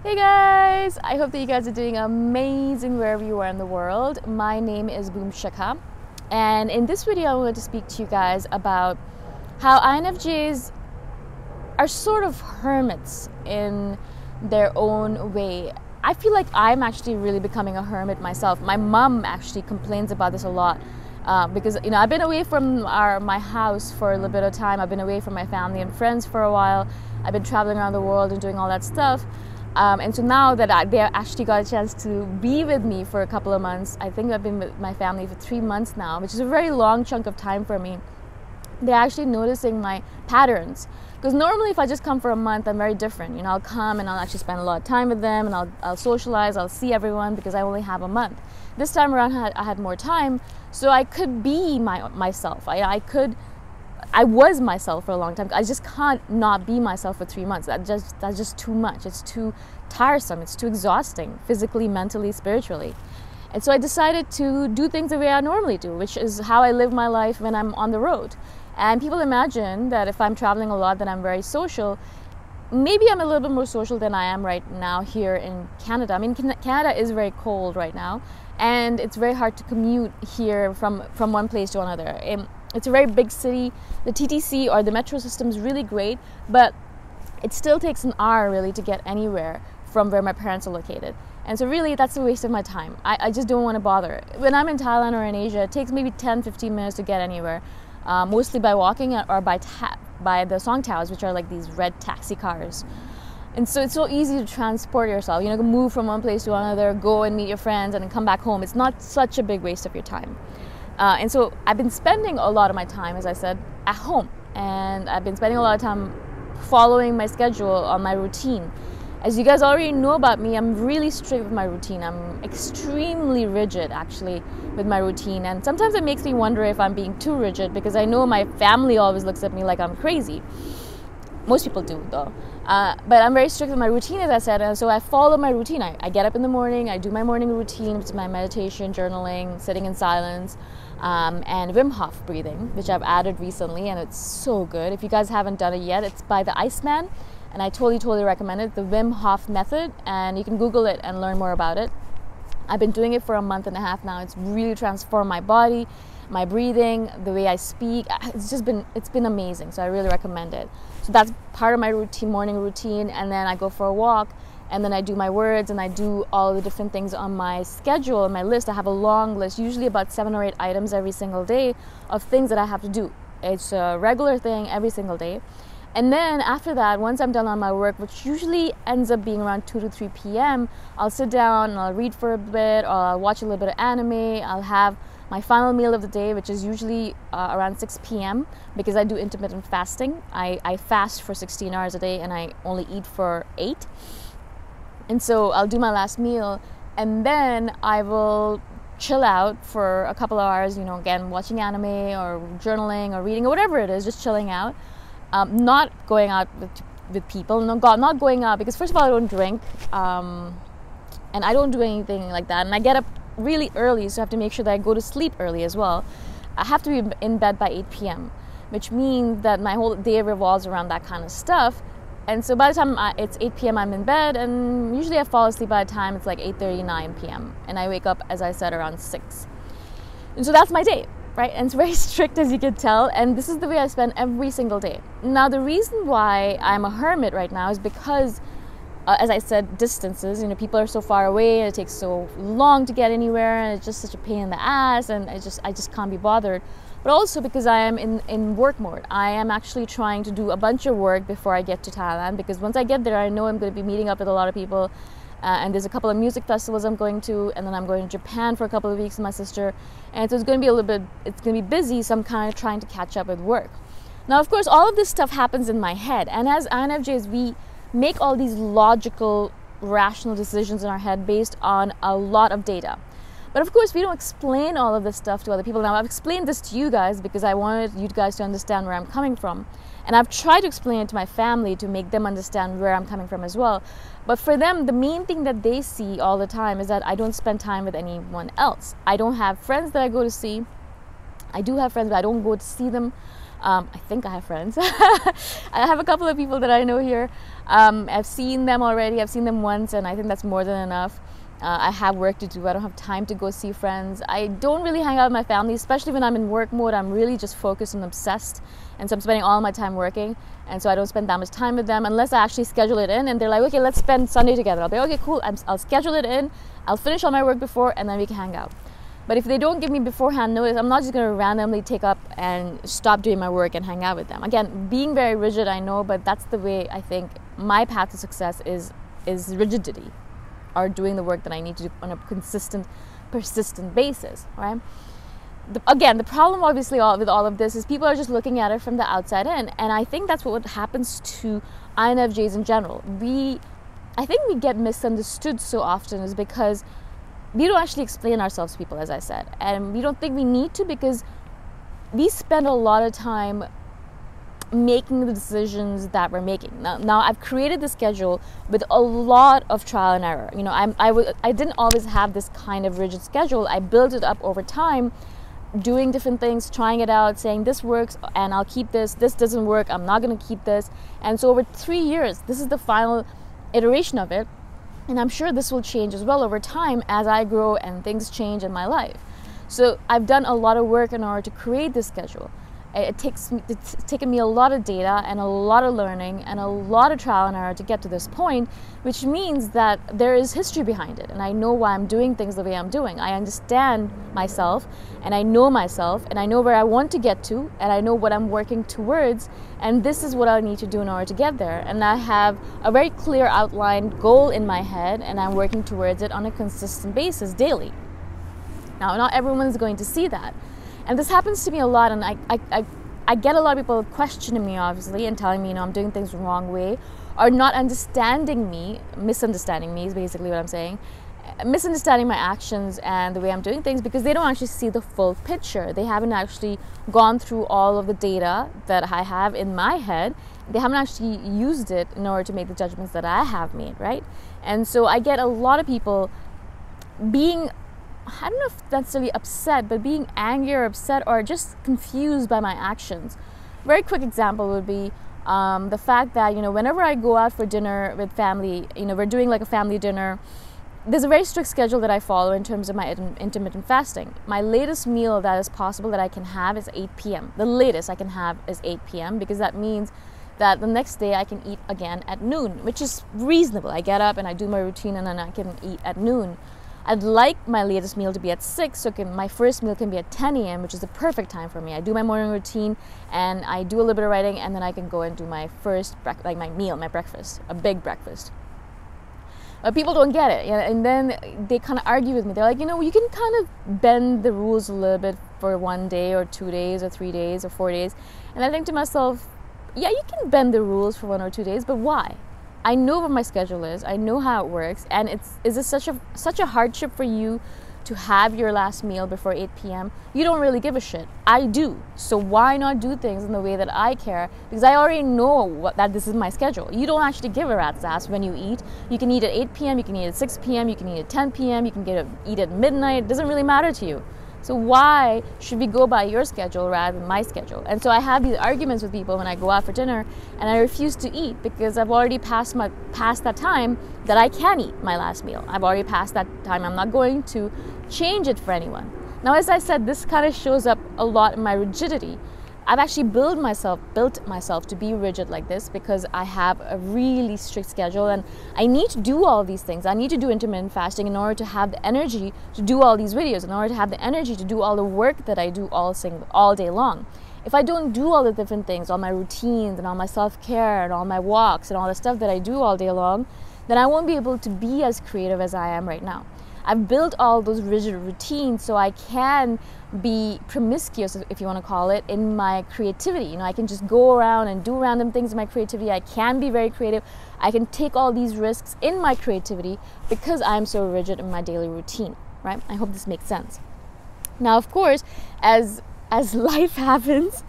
Hey guys! I hope that you guys are doing amazing wherever you are in the world. My name is Shikha, and in this video I wanted to speak to you guys about how INFJs are sort of hermits in their own way. I feel like I'm actually really becoming a hermit myself. My mom actually complains about this a lot because I've been away from my house for a little bit of time. I've been away from my family and friends for a while. I've been traveling around the world and doing all that stuff. And so now that they actually got a chance to be with me for a couple of months, I think I've been with my family for 3 months now, which is a very long chunk of time for me. They're actually noticing my patterns. Because normally if I just come for a month, I'm very different. I'll come and I'll actually spend a lot of time with them, and I'll socialize, I'll see everyone because I only have a month. This time around I had more time, so I could be myself. I was myself for a long time. I just can't not be myself for 3 months. That's just too much. It's too tiresome. It's too exhausting, physically, mentally, spiritually. And so I decided to do things the way I normally do, which is how I live my life when I'm on the road. And people imagine that if I'm traveling a lot, that I'm very social. Maybe I'm a little bit more social than I am right now here in Canada. I mean, Canada is very cold right now, and it's very hard to commute here from one place to another. It's a very big city. The TTC or the metro system is really great, but it still takes an hour really to get anywhere from where my parents are located. And so really that's a waste of my time. I just don't want to bother. When I'm in Thailand or in Asia, it takes maybe 10-15 minutes to get anywhere, mostly by walking or by the song towers, which are like these red taxi cars. And so it's so easy to transport yourself, move from one place to another, go and meet your friends and then come back home. It's not such a big waste of your time. And so I've been spending a lot of my time, as I said, at home. And I've been spending a lot of time following my schedule on my routine. As you guys already know about me, I'm really strict with my routine. I'm extremely rigid, actually, with my routine. And sometimes it makes me wonder if I'm being too rigid, because I know my family always looks at me like I'm crazy. Most people do, though. But I'm very strict with my routine, as I said, and so I follow my routine. I get up in the morning, I do my morning routine, which is my meditation, journaling, sitting in silence, and Wim Hof breathing, which I've added recently, and it's so good. If you guys haven't done it yet, it's by the Iceman, and I totally recommend it, the Wim Hof method, and you can Google it and learn more about it. I've been doing it for a month and a half now. It's really transformed my body, my breathing, the way I speak. It's been amazing, so I really recommend it. So that's part of my routine, morning routine, and then I go for a walk, and then I do my words, and I do all the different things on my schedule, on my list. I have a long list, usually about 7 or 8 items every single day of things that I have to do. It's a regular thing every single day. And then after that, once I'm done on my work, which usually ends up being around 2 to 3 p.m., I'll sit down and I'll read for a bit, or I'll watch a little bit of anime. I'll have my final meal of the day, which is usually around 6 p.m. because I do intermittent fasting. I fast for 16 hours a day and I only eat for 8. And so I'll do my last meal, and then I will chill out for a couple of hours, again, watching anime or journaling or reading or whatever it is, just chilling out. Not going out with people, not going out because first of all I don't drink, and I don't do anything like that, and I get up really early, so I have to make sure that I go to sleep early as well. I have to be in bed by 8 p.m., which means that my whole day revolves around that kind of stuff. And so by the time it's 8 p.m. I'm in bed, and usually I fall asleep by the time it's like 8:30, 9 p.m. and I wake up, as I said, around 6. And so that's my day. Right? And it's very strict, as you can tell, and this is the way I spend every single day. Now, the reason why I'm a hermit right now is because, as I said, distances. People are so far away, and it takes so long to get anywhere, and it's just such a pain in the ass, and I just can't be bothered. But also because I am in work mode. I am actually trying to do a bunch of work before I get to Thailand, because once I get there, I know I'm going to be meeting up with a lot of people. And there's a couple of music festivals I'm going to, and then I'm going to Japan for a couple of weeks with my sister, and so it's going to be busy, so I'm kind of trying to catch up with work. Now, of course, all of this stuff happens in my head, and as INFJs, we make all these logical, rational decisions in our head based on a lot of data. But of course, we don't explain all of this stuff to other people. Now, I've explained this to you guys because I wanted you guys to understand where I'm coming from. And I've tried to explain it to my family to make them understand where I'm coming from as well. But for them, the main thing that they see all the time is that I don't spend time with anyone else. I don't have friends that I go to see. I do have friends, but I don't go to see them. I think I have friends. I have a couple of people that I know here. I've seen them already. I've seen them once, and I think that's more than enough. I have work to do. I don't have time to go see friends. I don't really hang out with my family, especially when I'm in work mode. I'm really just focused and obsessed. And so I'm spending all my time working. And so I don't spend that much time with them unless I actually schedule it in. And they're like, okay, let's spend Sunday together. I'll be okay, cool. I'll schedule it in. I'll finish all my work before, and then we can hang out. But if they don't give me beforehand notice, I'm not just going to randomly take up and stop doing my work and hang out with them. Again, being very rigid, I know, but that's the way I think my path to success is rigidity, or doing the work that I need to do on a consistent, persistent basis, right? Again, the problem obviously with all of this is people are just looking at it from the outside in, and I think that's what happens to INFJs in general. I think we get misunderstood so often is because we don't actually explain ourselves to people, as I said, and we don't think we need to, because we spend a lot of time making the decisions that we're making. Now I've created the schedule with a lot of trial and error. You know, I didn't always have this kind of rigid schedule. I built it up over time, doing different things, trying it out, saying this works and I'll keep this doesn't work, I'm not going to keep this. And so over 3 years, this is the final iteration of it, and I'm sure this will change as well over time as I grow and things change in my life. So I've done a lot of work in order to create this schedule. It's taken me a lot of data and a lot of learning and a lot of trial and error to get to this point, which means that there is history behind it, and I know why I'm doing things the way I'm doing. I understand myself, and I know myself, and I know where I want to get to, and I know what I'm working towards, and this is what I need to do in order to get there. And I have a very clear outlined goal in my head, and I'm working towards it on a consistent basis daily. Now, not everyone is going to see that. And this happens to me a lot, and I get a lot of people questioning me, obviously, and telling me, you know, I'm doing things the wrong way, or not understanding me. Misunderstanding me is basically what I'm saying. Misunderstanding my actions and the way I'm doing things, because they don't actually see the full picture. They haven't actually gone through all of the data that I have in my head. They haven't actually used it in order to make the judgments that I have made, right? And so I get a lot of people being, I don't know if necessarily upset, but being angry or upset or just confused by my actions. Very quick example would be the fact that, you know, whenever I go out for dinner with family, you know, we're doing like a family dinner, there's a very strict schedule that I follow in terms of my intermittent fasting. My latest meal that is possible that I can have is 8 p.m. The latest I can have is 8 p.m. because that means that the next day I can eat again at noon, which is reasonable. I get up and I do my routine and then I can eat at noon. I'd like my latest meal to be at 6, so my first meal can be at 10 a.m., which is the perfect time for me. I do my morning routine, and I do a little bit of writing, and then I can go and do my first, my meal, my breakfast, a big breakfast. But people don't get it, and then they kind of argue with me. They're like, you know, you can kind of bend the rules a little bit for 1 day or 2 days or 3 days or 4 days. And I think to myself, yeah, you can bend the rules for 1 or 2 days, but why? I know what my schedule is. I know how it works, and is it such a hardship for you to have your last meal before 8 p.m.? You don't really give a shit. I do. So why not do things in the way that I care? Because I already know that this is my schedule. You don't actually give a rat's ass when you eat. You can eat at 8 p.m., you can eat at 6 p.m., you can eat at 10 p.m., you can eat at midnight. It doesn't really matter to you. So why should we go by your schedule rather than my schedule? And so I have these arguments with people when I go out for dinner, and I refuse to eat because I've already passed that time that I can eat my last meal. I've already passed that time. I'm not going to change it for anyone. Now, as I said, this kind of shows up a lot in my rigidity. I've actually built myself to be rigid like this because I have a really strict schedule, and I need to do all these things. I need to do intermittent fasting in order to have the energy to do all these videos, in order to have the energy to do all the work that I do all day long. If I don't do all the different things, all my routines and all my self-care and all my walks and all the stuff that I do all day long, then I won't be able to be as creative as I am right now. I've built all those rigid routines so I can be promiscuous, if you want to call it, in my creativity. You know, I can just go around and do random things in my creativity. I can be very creative. I can take all these risks in my creativity because I'm so rigid in my daily routine, right? I hope this makes sense. Now, of course, as life happens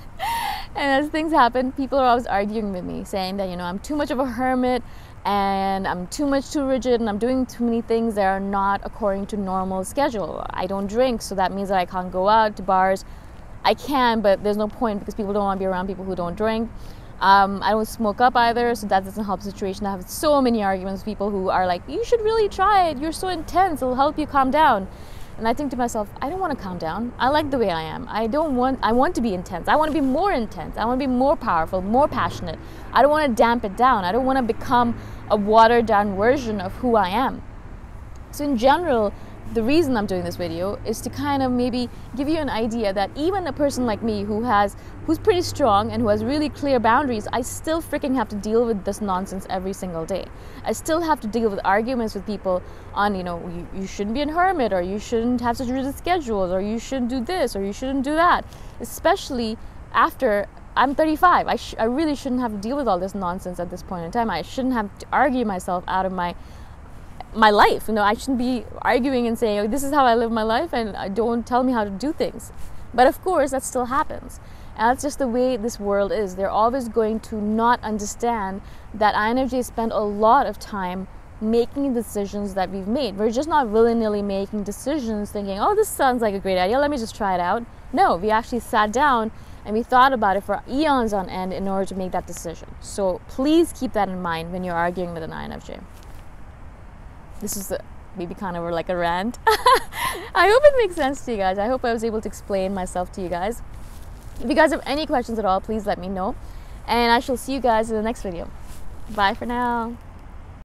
and as things happen, people are always arguing with me, saying that, you know, I'm too much of a hermit, and I'm too rigid, and I'm doing too many things that are not according to normal schedule. I don't drink, so that means that I can't go out to bars. I can, but there's no point because people don't want to be around people who don't drink. I don't smoke up either, so that doesn't help the situation. I have so many arguments with people who are like, you should really try it, you're so intense, it'll help you calm down. And I think to myself, I don't want to calm down. I like the way I am. I want to be intense. I want to be more intense. I want to be more powerful, more passionate. I don't want to damp it down. I don't want to become a watered down version of who I am. So in general, the reason I'm doing this video is to kind of maybe give you an idea that even a person like me who's pretty strong and who has really clear boundaries, I still freaking have to deal with this nonsense every single day. I still have to deal with arguments with people on, you shouldn't be a hermit, or you shouldn't have such rigid schedules, or you shouldn't do this, or you shouldn't do that. Especially after I'm 35. I really shouldn't have to deal with all this nonsense at this point in time. I shouldn't have to argue myself out of my life. I shouldn't be arguing and saying, oh, this is how I live my life and don't tell me how to do things. But of course that still happens, and that's just the way this world is. They're always going to not understand that INFJs spend a lot of time making decisions that we've made. We're just not willy-nilly making decisions thinking, oh, this sounds like a great idea, let me just try it out. No, we actually sat down and we thought about it for eons on end in order to make that decision. So please keep that in mind when you're arguing with an INFJ. This is maybe kind of like a rant. I hope it makes sense to you guys. I hope I was able to explain myself to you guys. If you guys have any questions at all, please let me know. And I shall see you guys in the next video. Bye for now.